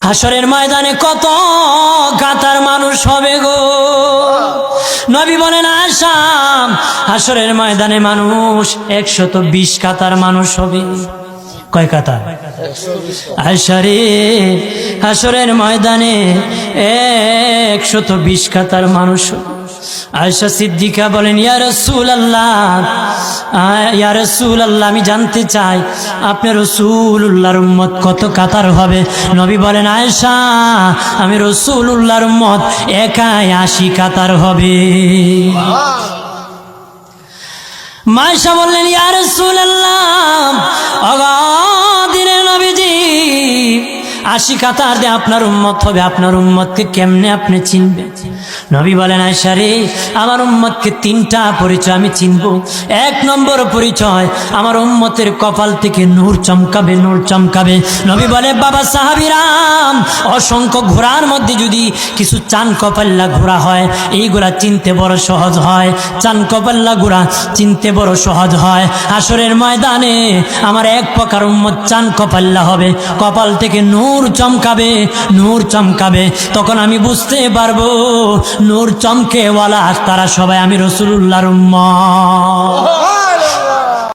হাসরের ময়দানে কত কাতার মানুষ হবে গো। নবী বলেন আয়েশা, হাসরের ময়দানে মানুষ 120 কাতার মানুষ হবে। কয় কাতার? আয়েশা রে, হাসরের ময়দানে 120 কাতার মানুষ হবে। আয়েশা সিদ্দিকা বলেন ইয়া রাসূলুল্লাহ, ইয়া রাসূলুল্লাহ, আমি জানতে চাই আপনার রাসূলুল্লাহর উম্মত কত কাতার হবে? নবী বলেন আয়েশা, আমি রাসূলুল্লাহর উম্মত একাই 80 কাতার হবে। আয়েশা বললেন ইয়া রাসূলুল্লাহ, ওগো দিনের নবীজি, 80 কাতার দিয়ে আপনার উম্মত হবে, আপনার উম্মতকে কেমনে আপনি চিনবেন? নবী বলেন আয়েশা রে, আমার উম্মতকে 3টা পরিচয় আমি চিনব। 1 নম্বর পরিচয়, আমার উম্মতের কপাল থেকে নূর চমকাবে, নূর চমকাবে। নবী বলে বাবা সাহাবীরাম, অসংখ্য ঘোড়ার মধ্যে যদি কিছু চান কপাল্লা ঘোড়া হয়, এইগুলা চিনতে বড় সহজ হয়। চান কপাল্লা ঘোড়া চিনতে বড় সহজ হয়। হাসরের ময়দানে আমার 1 প্রকার উম্মত চান কপাল্লা হবে, কপাল থেকে নূর চমকাবে, নূর চমকাবে। তখন আমি বুঝতে পারবো নূর চমকেওয়ালা তারা সবাই আমি রাসূলুল্লাহর উম্মত।